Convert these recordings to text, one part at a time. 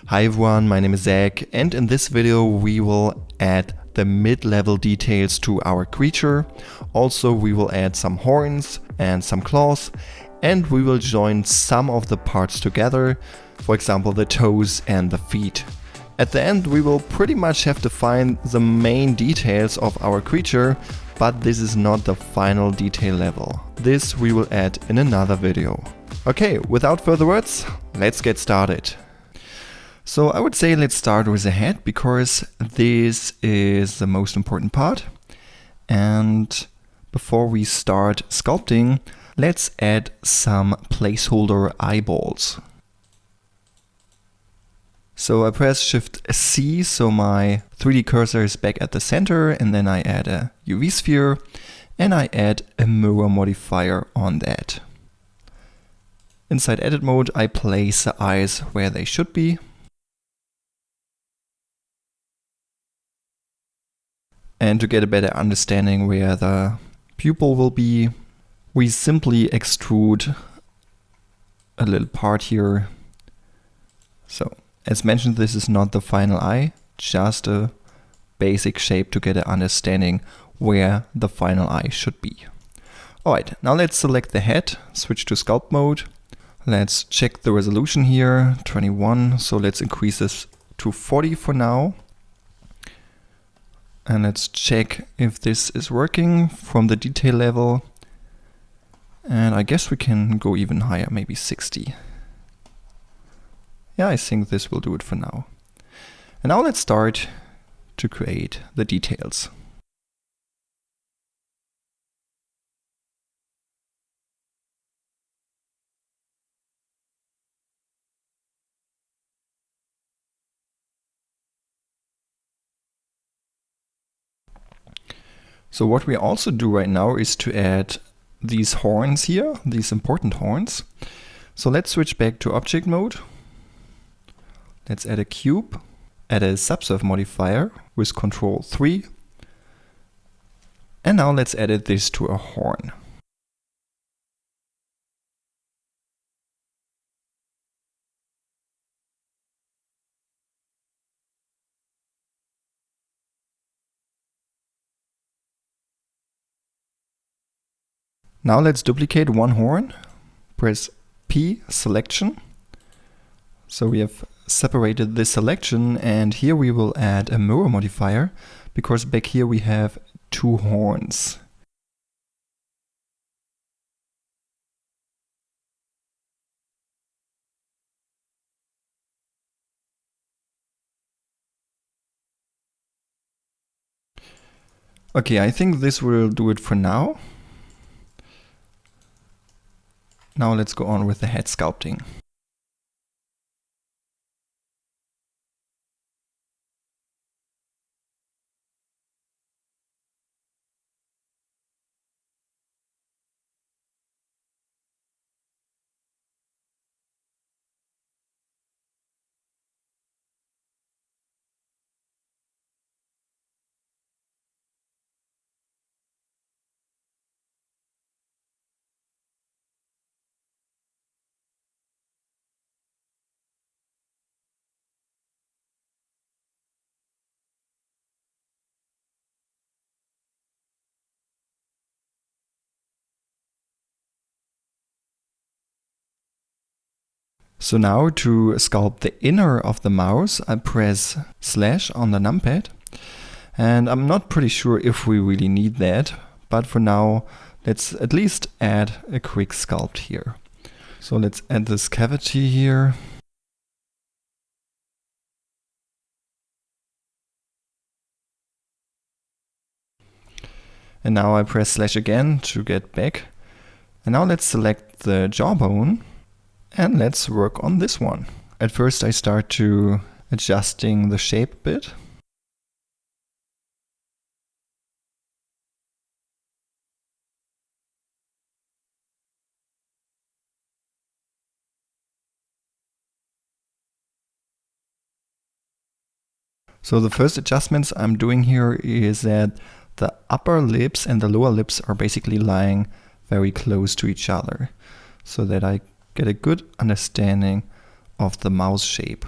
Hi everyone, my name is Zach, and in this video we will add the mid-level details to our creature. Also we will add some horns and some claws, and we will join some of the parts together, for example the toes and the feet. At the end we will pretty much have to find the main details of our creature, but this is not the final detail level. This we will add in another video. Okay, without further words, let's get started. So I would say let's start with the head, because this is the most important part. And before we start sculpting, let's add some placeholder eyeballs. So I press Shift C, so my 3D cursor is back at the center, and then I add a UV sphere and I add a mirror modifier on that. Inside edit mode, I place the eyes where they should be. And to get a better understanding where the pupil will be, we simply extrude a little part here. So, as mentioned, this is not the final eye, just a basic shape to get an understanding where the final eye should be. Alright, now let's select the head, switch to sculpt mode. Let's check the resolution here, 21, so let's increase this to 40 for now. And let's check if this is working from the detail level. And I guess we can go even higher, maybe 60. Yeah, I think this will do it for now. And now let's start to create the details. So what we also do right now is to add these horns here, these important horns. So let's switch back to object mode. Let's add a cube, add a subsurf modifier with Ctrl 3. And now let's edit this to a horn. Now let's duplicate one horn, press P, selection. So we have separated this selection, and here we will add a mirror modifier, because back here we have two horns. Okay, I think this will do it for now. Now let's go on with the head sculpting. So now to sculpt the inner of the mouse, I press slash on the numpad. And I'm not pretty sure if we really need that, but for now, let's at least add a quick sculpt here. So let's add this cavity here. And now I press slash again to get back. And now let's select the jawbone. And let's work on this one. At first I start to adjusting the shape a bit. So the first adjustments I'm doing here is that the upper lips and the lower lips are basically lying very close to each other, so that I get a good understanding of the mouse shape.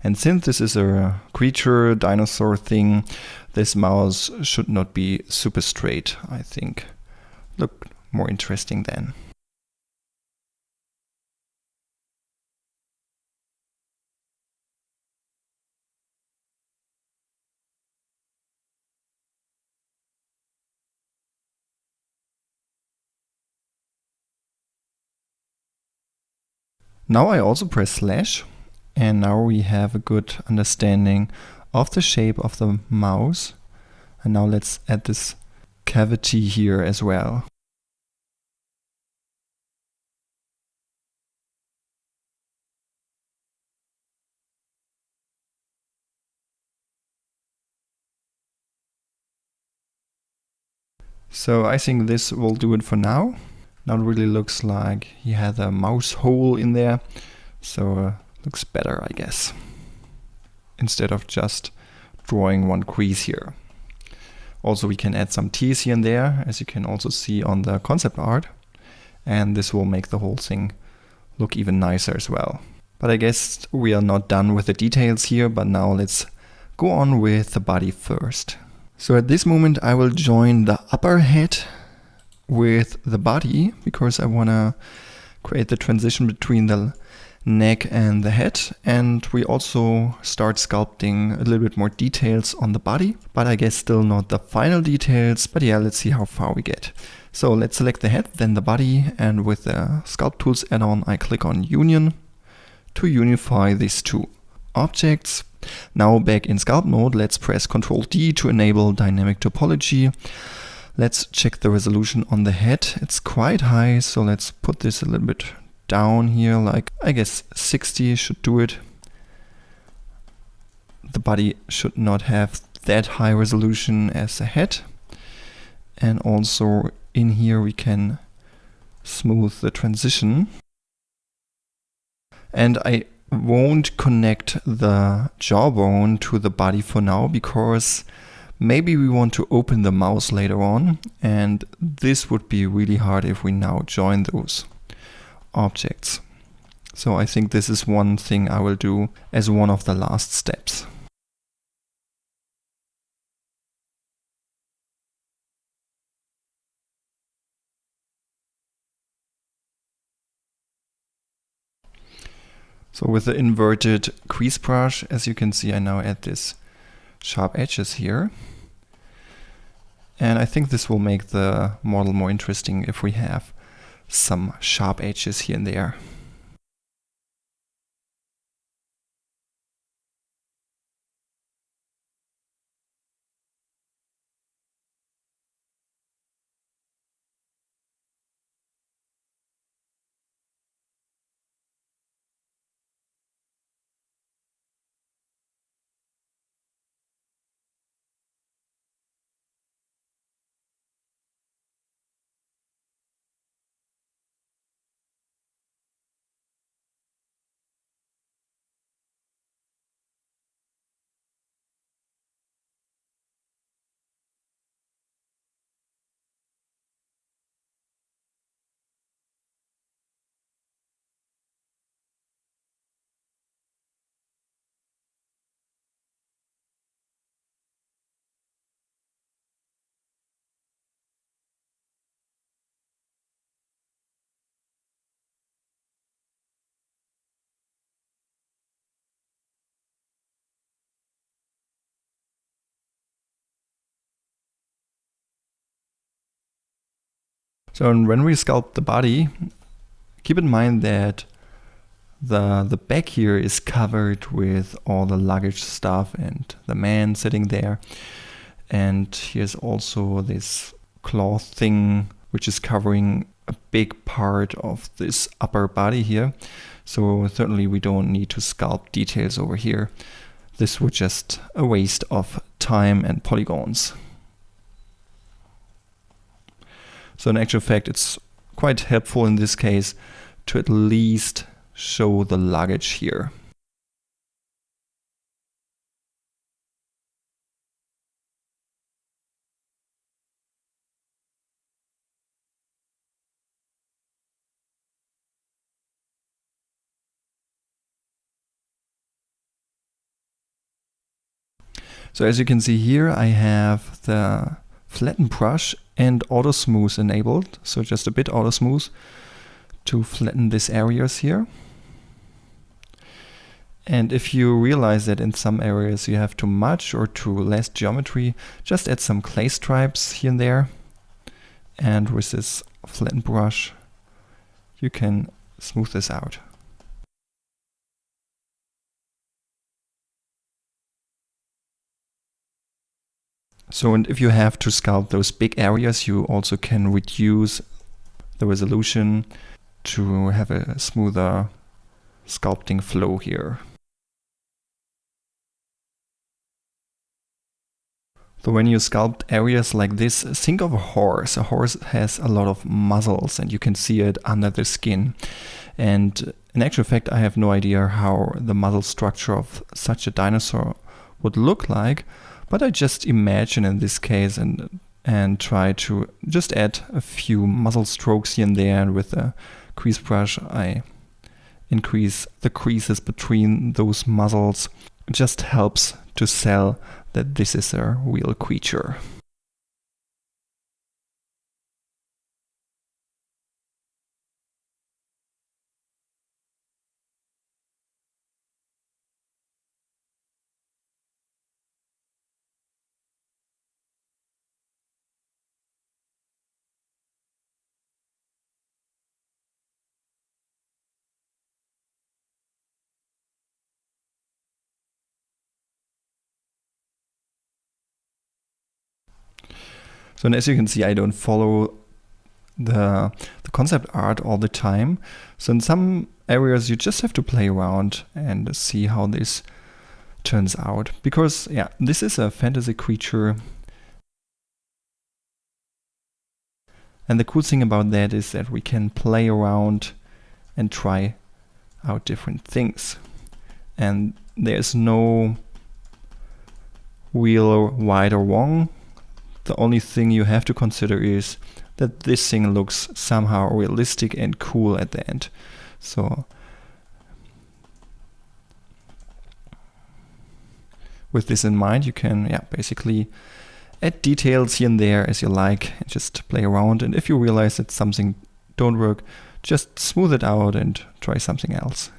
And since this is a creature, dinosaur thing, this mouse should not be super straight, I think. Look more interesting then. Now I also press slash, and now we have a good understanding of the shape of the mouse. And now let's add this cavity here as well. So I think this will do it for now. Now it really looks like he had a mouse hole in there, so looks better, I guess, instead of just drawing one crease here. Also, we can add some teeth here and there, as you can also see on the concept art, and this will make the whole thing look even nicer as well. But I guess we are not done with the details here, but now let's go on with the body first. So at this moment I will join the upper head with the body, because I want to create the transition between the neck and the head, and we also start sculpting a little bit more details on the body, but I guess still not the final details. But yeah, let's see how far we get. So let's select the head, then the body, and with the Sculpt Tools add-on I click on Union to unify these two objects. Now back in sculpt mode, let's press Ctrl D to enable dynamic topology. Let's check the resolution on the head. It's quite high, so let's put this a little bit down here, like I guess 60 should do it. The body should not have that high resolution as the head. And also in here we can smooth the transition. And I won't connect the jawbone to the body for now, because maybe we want to open the mouse later on, and this would be really hard if we now join those objects. So I think this is one thing I will do as one of the last steps. So with the inverted crease brush, as you can see, I now add this sharp edges here. And I think this will make the model more interesting if we have some sharp edges here and there. So when we sculpt the body, keep in mind that the back here is covered with all the luggage stuff and the man sitting there. And here's also this cloth thing which is covering a big part of this upper body here. So certainly we don't need to sculpt details over here. This would just a waste of time and polygons. So in actual fact, it's quite helpful in this case to at least show the luggage here. So as you can see here, I have the flatten brush and auto smooth enabled. So just a bit auto smooth to flatten these areas here. And if you realize that in some areas you have too much or too less geometry, just add some clay stripes here and there. And with this flatten brush, you can smooth this out. So, and if you have to sculpt those big areas, you also can reduce the resolution to have a smoother sculpting flow here. So when you sculpt areas like this, think of a horse. A horse has a lot of muscles and you can see it under the skin. And in actual fact, I have no idea how the muscle structure of such a dinosaur would look like, but I just imagine in this case and try to just add a few muscle strokes here and there, and with a crease brush I increase the creases between those muscles. It just helps to sell that this is a real creature. So, and as you can see, I don't follow the concept art all the time. So in some areas you just have to play around and see how this turns out. Because yeah, this is a fantasy creature. And the cool thing about that is that we can play around and try out different things. And there's no real right or wrong. The only thing you have to consider is that this thing looks somehow realistic and cool at the end. So with this in mind, you can basically add details here and there as you like and just play around. And if you realize that something don't work, just smooth it out and try something else.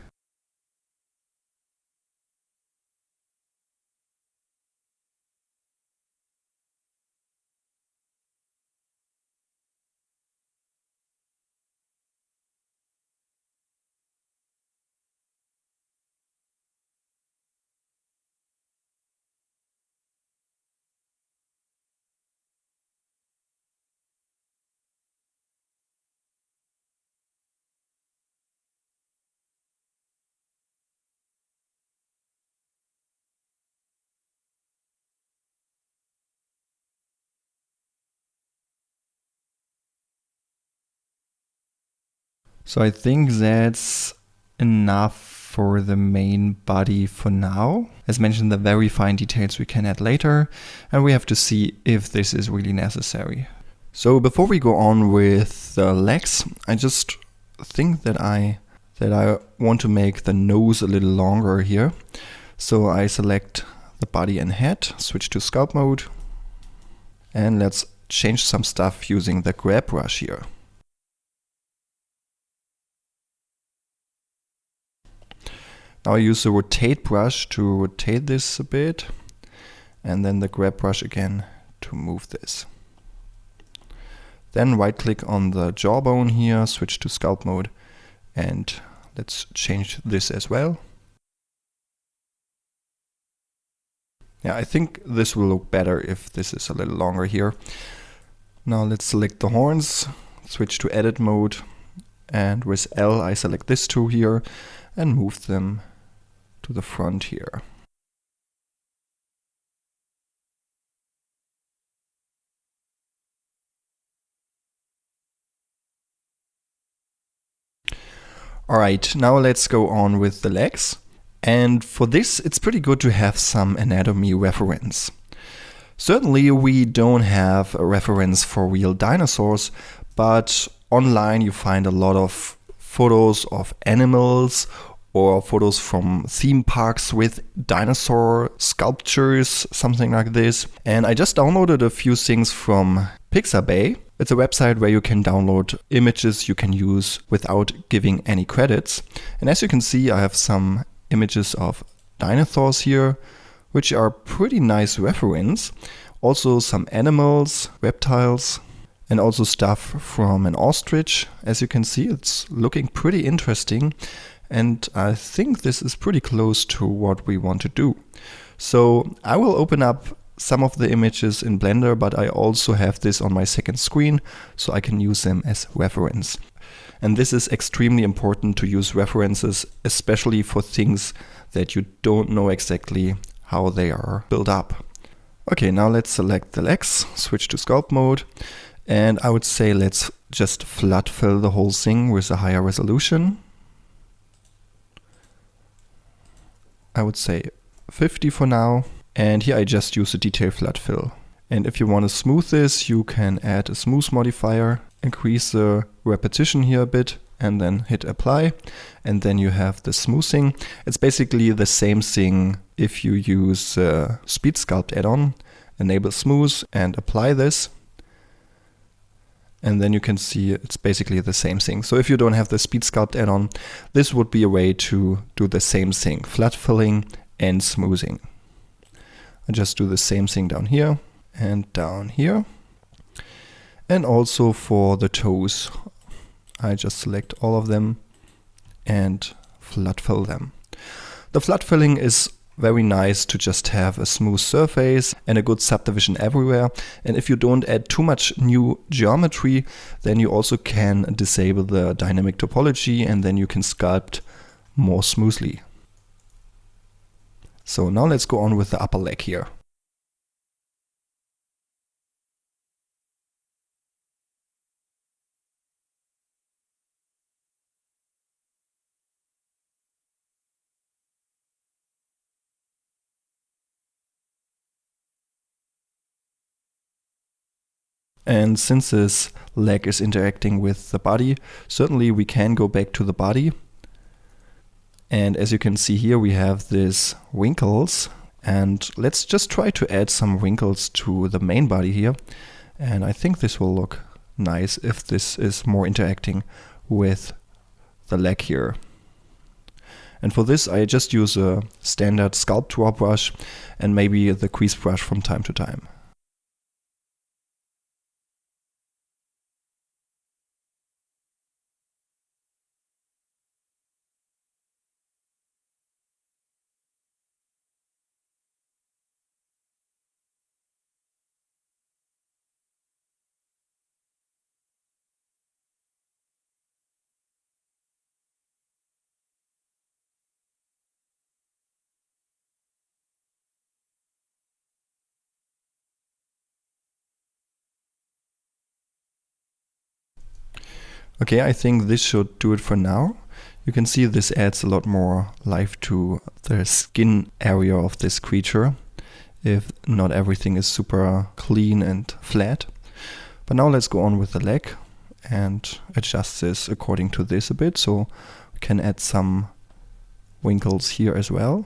So I think that's enough for the main body for now. As mentioned, the very fine details we can add later, and we have to see if this is really necessary. So before we go on with the legs, I just think that I want to make the nose a little longer here. So I select the body and head, switch to sculpt mode, and let's change some stuff using the grab brush here. Now I use the rotate brush to rotate this a bit, and then the grab brush again to move this. Then right click on the jawbone here, switch to sculpt mode, and let's change this as well. Yeah, I think this will look better if this is a little longer here. Now let's select the horns, switch to edit mode, and with L I select this two here and move them to the front here. Alright, now let's go on with the legs. And for this, it's pretty good to have some anatomy reference. Certainly we don't have a reference for real dinosaurs, but online you find a lot of photos of animals or photos from theme parks with dinosaur sculptures, something like this. And I just downloaded a few things from Pixabay. It's a website where you can download images you can use without giving any credits. And as you can see, I have some images of dinosaurs here, which are pretty nice reference. Also some animals, reptiles, and also stuff from an ostrich. As you can see, it's looking pretty interesting. And I think this is pretty close to what we want to do. So I will open up some of the images in Blender, but I also have this on my second screen, so I can use them as reference. And this is extremely important to use references, especially for things that you don't know exactly how they are built up. Okay, now let's select the legs, switch to sculpt mode, and I would say let's just flood fill the whole thing with a higher resolution. I would say 50 for now. And here I just use a detail flood fill. And if you want to smooth this, you can add a smooth modifier, increase the repetition here a bit, and then hit apply. And then you have the smoothing. It's basically the same thing if you use Speed Sculpt add-on, enable smooth and apply this. And then you can see it's basically the same thing. So if you don't have the Speed Sculpt add-on, this would be a way to do the same thing, flood filling and smoothing. I just do the same thing down here and down here. And also for the toes, I just select all of them and flood fill them. The flood filling is very nice to just have a smooth surface and a good subdivision everywhere. And if you don't add too much new geometry, then you also can disable the dynamic topology and then you can sculpt more smoothly. So now let's go on with the upper leg here. And since this leg is interacting with the body, certainly we can go back to the body. And as you can see here, we have these wrinkles. And let's just try to add some wrinkles to the main body here. And I think this will look nice if this is more interacting with the leg here. And for this, I just use a standard sculpt draw brush and maybe the crease brush from time to time. Okay, I think this should do it for now. You can see this adds a lot more life to the skin area of this creature, if not everything is super clean and flat. But now let's go on with the leg and adjust this according to this a bit, so we can add some wrinkles here as well.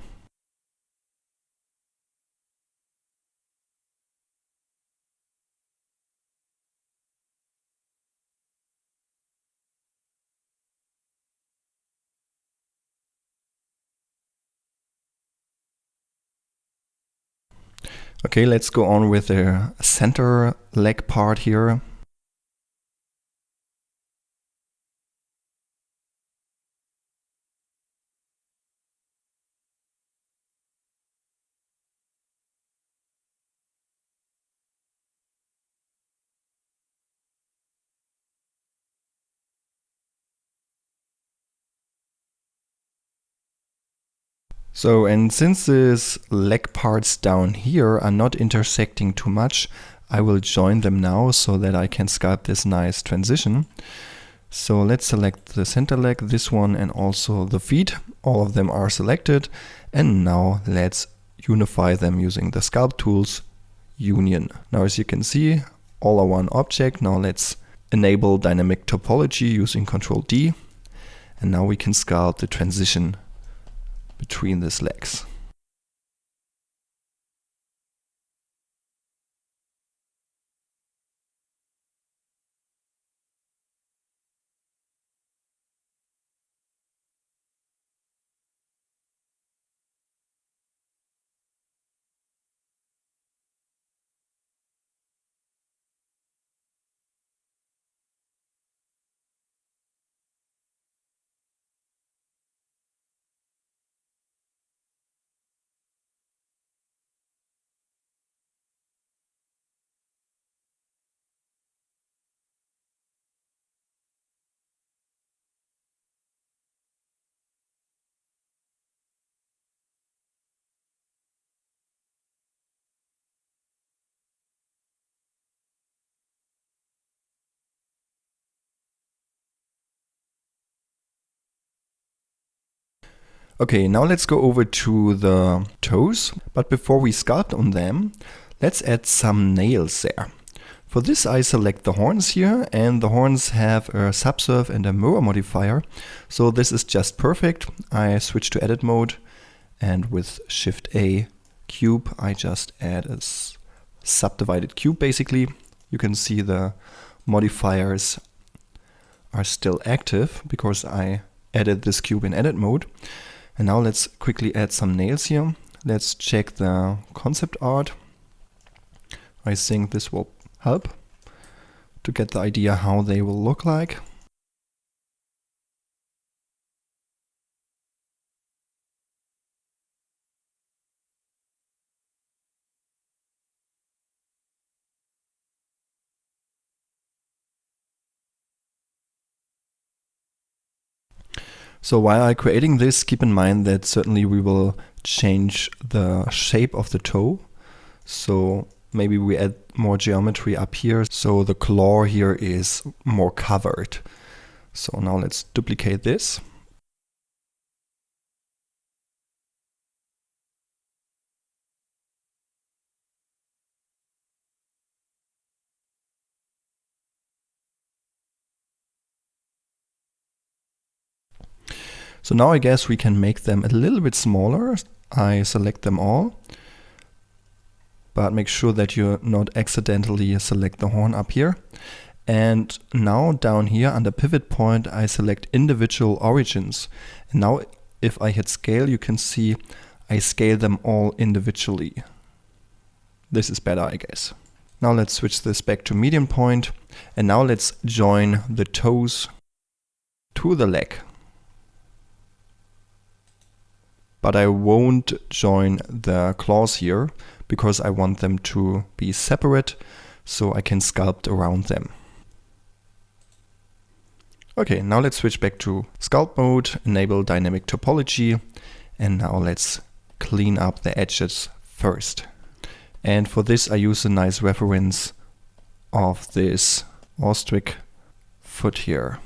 Okay, let's go on with the center leg part here. So, and since these leg parts down here are not intersecting too much, I will join them now so that I can sculpt this nice transition. So let's select the center leg, this one, and also the feet. All of them are selected. And now let's unify them using the sculpt tools, union. Now as you can see, all are one object. Now let's enable dynamic topology using Ctrl D. And now we can sculpt the transition between these legs. Okay, now let's go over to the toes, but before we sculpt on them, let's add some nails there. For this I select the horns here, and the horns have a subsurf and a mirror modifier, so this is just perfect. I switch to edit mode, and with Shift A cube I just add a subdivided cube basically. You can see the modifiers are still active because I added this cube in edit mode. And now let's quickly add some nails here. Let's check the concept art. I think this will help to get the idea how they will look like. So while I'm creating this, keep in mind that certainly we will change the shape of the toe. So maybe we add more geometry up here, so the claw here is more covered. So now let's duplicate this. So now I guess we can make them a little bit smaller. I select them all, but make sure that you not accidentally select the horn up here. And now down here under pivot point, I select individual origins. And now if I hit scale, you can see I scale them all individually. This is better, I guess. Now let's switch this back to median point. And now let's join the toes to the leg. But I won't join the claws here because I want them to be separate so I can sculpt around them. Okay, now let's switch back to sculpt mode, enable dynamic topology, and now let's clean up the edges first. And for this I use a nice reference of this ostrich foot here.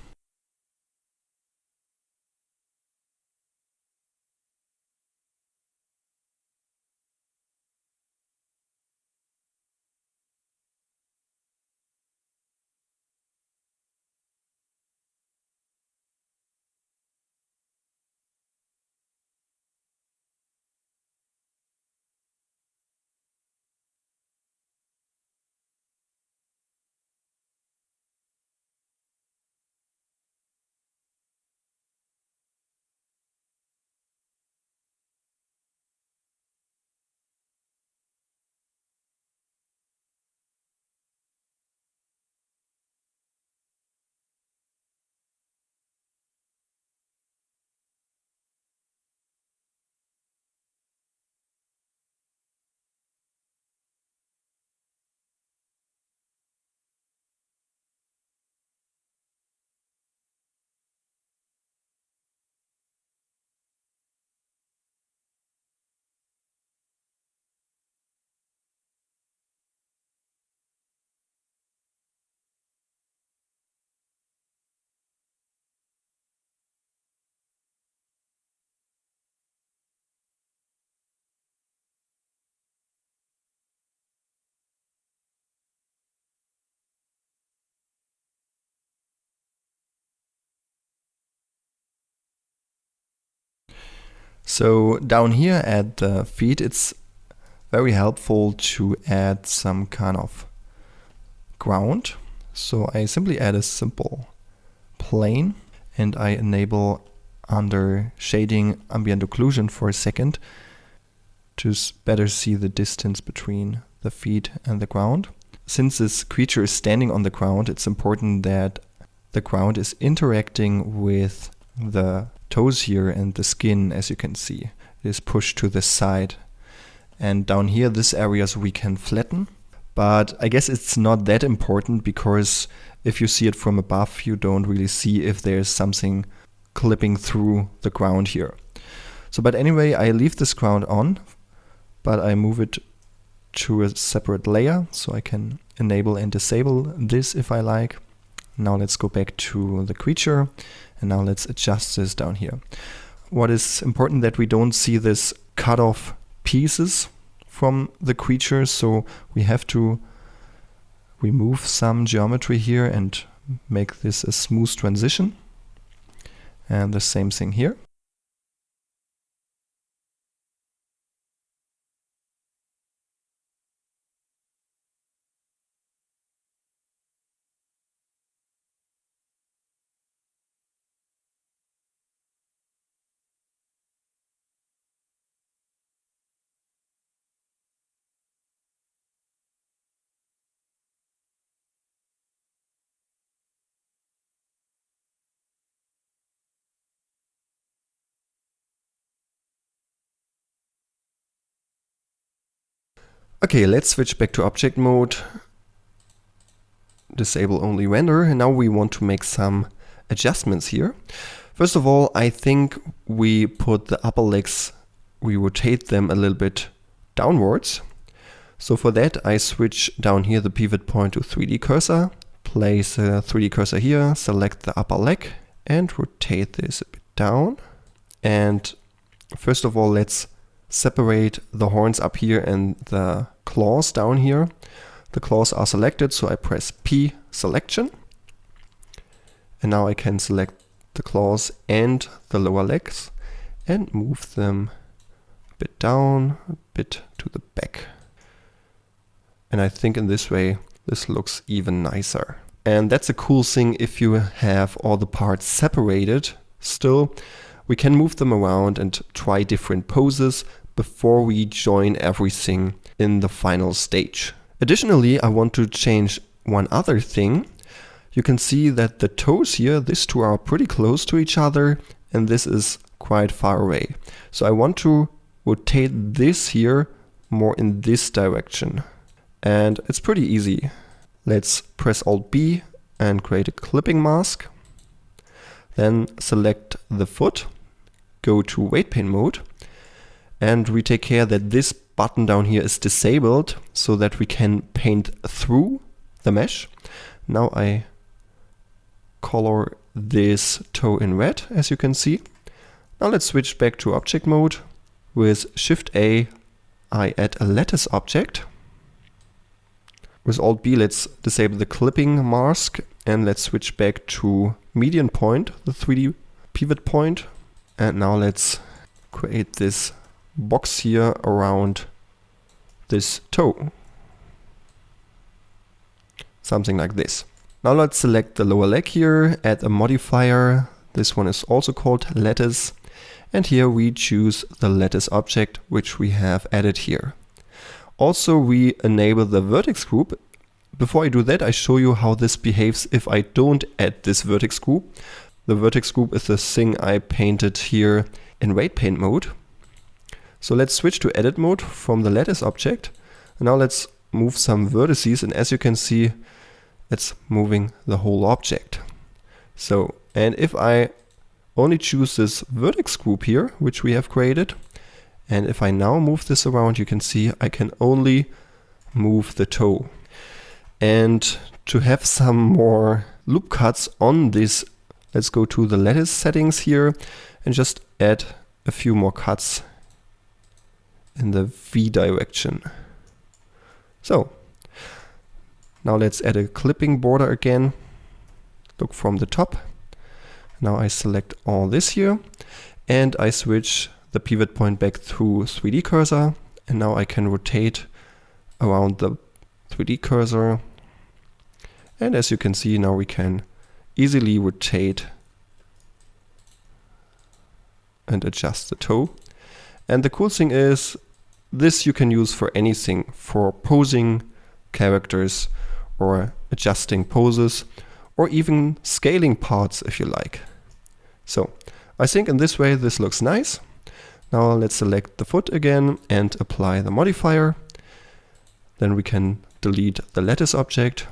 So down here at the feet, it's very helpful to add some kind of ground. So I simply add a simple plane and I enable under shading ambient occlusion for a second to better see the distance between the feet and the ground. Since this creature is standing on the ground, it's important that the ground is interacting with the toes here and the skin, as you can see. It is pushed to the side. And down here, this areas we can flatten. But I guess it's not that important because if you see it from above, you don't really see if there's something clipping through the ground here. So, but anyway, I leave this ground on, but I move it to a separate layer so I can enable and disable this if I like. Now let's go back to the creature and now let's adjust this down here. What is important that we don't see this cut off pieces from the creature, so we have to remove some geometry here and make this a smooth transition. And the same thing here. Okay, let's switch back to object mode. Disable only render, and now we want to make some adjustments here. First of all, I think we put the upper legs, we rotate them a little bit downwards. So for that I switch down here the pivot point to 3D cursor, place a 3D cursor here, select the upper leg and rotate this a bit down. And first of all, let's separate the horns up here and the claws down here. The claws are selected, so I press P selection. And now I can select the claws and the lower legs and move them a bit down, a bit to the back. And I think in this way, this looks even nicer. And that's a cool thing if you have all the parts separated. Still, we can move them around and try different poses before we join everything in the final stage. Additionally, I want to change one other thing. You can see that the toes here, these two are pretty close to each other and this is quite far away. So I want to rotate this here more in this direction. And it's pretty easy. Let's press Alt B and create a clipping mask. Then select the foot, go to weight paint mode, and we take care that this button down here is disabled so that we can paint through the mesh. Now I color this toe in red, as you can see. Now let's switch back to object mode. With Shift A, I add a lattice object. With Alt B, let's disable the clipping mask and let's switch back to median point, the 3D pivot point. And now let's create this box here around this toe. Something like this. Now let's select the lower leg here, add a modifier. This one is also called lattice. And here we choose the lattice object, which we have added here. Also, we enable the vertex group. Before I do that, I show you how this behaves if I don't add this vertex group. The vertex group is the thing I painted here in weight paint mode. So let's switch to edit mode from the lattice object. And now let's move some vertices, and as you can see, it's moving the whole object. So, and if I only choose this vertex group here, which we have created, and if I now move this around, you can see I can only move the toe. And to have some more loop cuts on this, let's go to the lattice settings here and just add a few more cuts in the V direction. So now let's add a clipping border again. Look from the top. Now I select all this here and I switch the pivot point back through 3D cursor, and now I can rotate around the 3D cursor. And as you can see, now we can easily rotate and adjust the toe. And the cool thing is, this you can use for anything, for posing characters or adjusting poses or even scaling parts if you like. So I think in this way this looks nice. Now let's select the foot again and apply the modifier. Then we can delete the lattice object.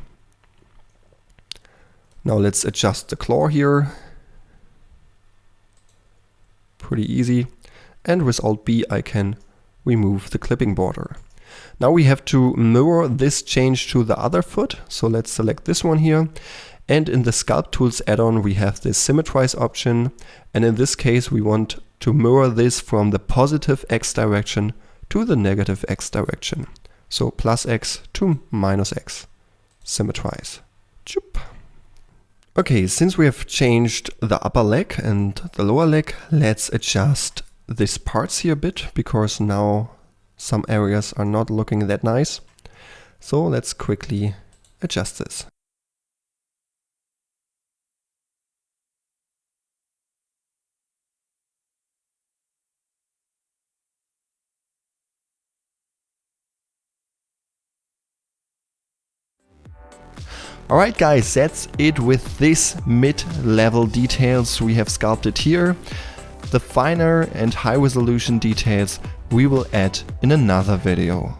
Now let's adjust the claw here. Pretty easy. And with Alt B I can remove the clipping border. Now we have to mirror this change to the other foot. So let's select this one here. And in the Sculpt Tools add-on we have this Symmetrize option. And in this case we want to mirror this from the positive X direction to the negative X direction. So plus X to minus X. Symmetrize. Choop. Okay, since we have changed the upper leg and the lower leg, let's adjust these parts here a bit, because now some areas are not looking that nice. So let's quickly adjust this. Alright guys, that's it with this mid-level details we have sculpted here. The finer and high resolution details we will add in another video.